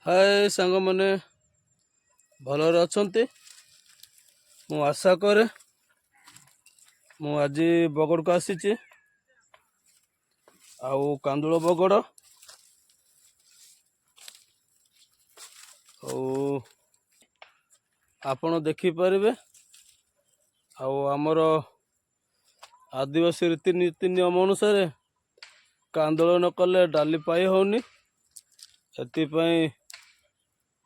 हाय सांग मैंने भलरे अच्छे। मु आशा करे मु आज बगड़ को आसी आउ कांदुल बगड़ आपण देखिपारे। आमर आदिवासी रीतिनीति नियम अनुसार कांदुल न कले डाली पाई होनी। एपाई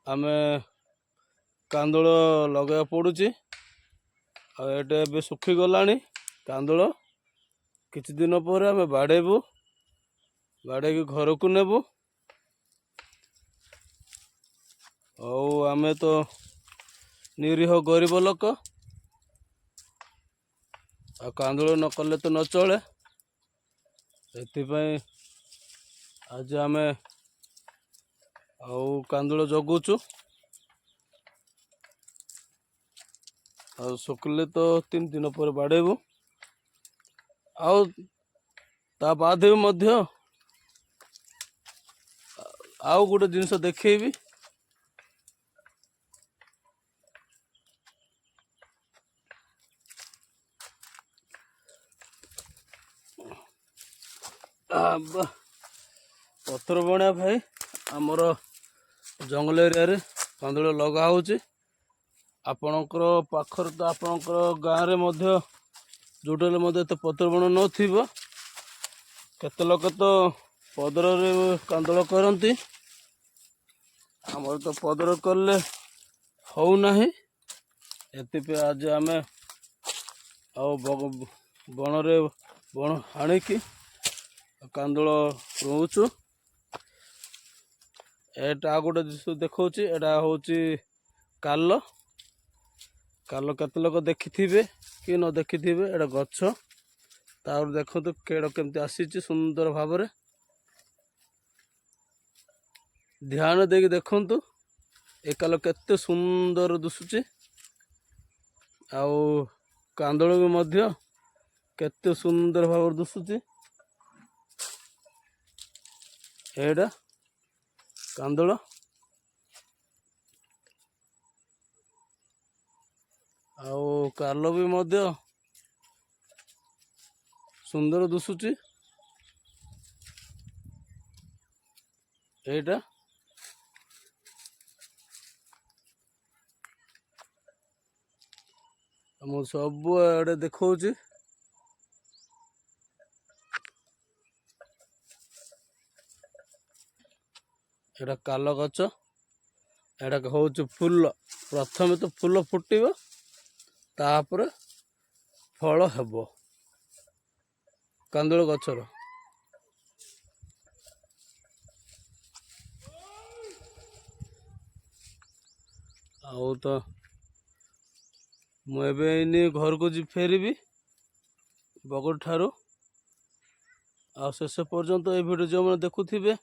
आमे कांदुल लगे पड़ुची। आटे सुखी गलानी कांदुल किछि दिन पर आम बाड़ेबू। बाड़े घर को नेबू। आमे तो निरीह गरीब लोक कांदुल न कले तो न चले। एपाई आज आमे कांदुल जगुचु। सुखले तो 3 दिन पर बाड़ेबू। ता बाद आउ गोटे जिनस देखेबी। पथर बणिया भाई आमर जंगल एरिया रे कांदुल लगा होची। आपणकर पाखर तो आपणकर गाँव में जोटे तो पत्र बण नथिबो। केते लोक तो पदर रे कांदुल करती। आमर तो पदर कले हौ नाही। एतिपे आज आमे बण रे बण हाणिकी कांदुल रोचु। एटा गोटे देखौची। एटा होची काल काल केते लोक देखिथिबे कि न देखिथिबे। एटा गछ तार देखो केड़ केमती आसीची सुंदर भावरे। ध्यान देकी देखंतु ए काल केते सुंदर दुसुची। आउ कांदुल भी मध्य केते सुंदर भाव दुसुची। एडा कांदुल आउ काल भी मध्य सुंदर दुसुची। एटा मु सब आड़े देखौची। एटा काल गछ। एटा होची फूल। प्रथम तो फूल फुटिबो तापर फल हेबो कांदुल गछर। आउ तो मुझे घर को जी फेरबी बगड़ ठारू। आ शेष पर्यंत ये वीडियो जो मैंने देखुथिबे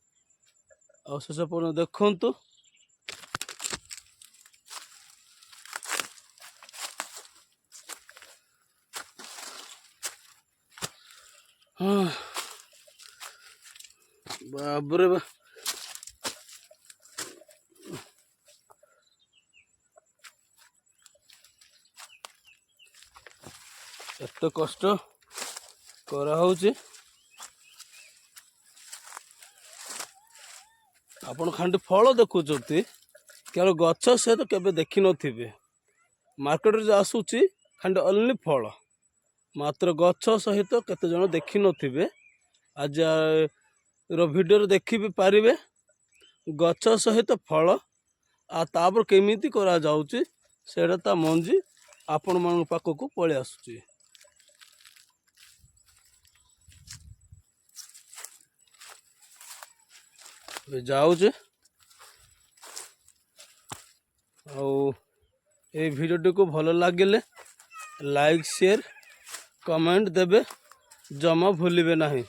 आ शेष पर्यंत देखंतु। बाबरे बा एत कष्ट करा होची। आपण खांडी फल देखुचती केवल गछ से तो केबे देखि नथिबे। मार्केट रे आसुची खांडी ओनली फल मात्र गछ सहित केते जण देखि नथिबे। आज रो वीडियो रे देखि भी पारिबे गछ सहित फल आ तापर केमिति करा जाउची सेडा ता मंजी आपण मन पाखकु पळे आसुची। जाऊचे ये वीडियो को भल लगे लाइक शेयर कमेंट देबे जमा भूलिबे नहीं।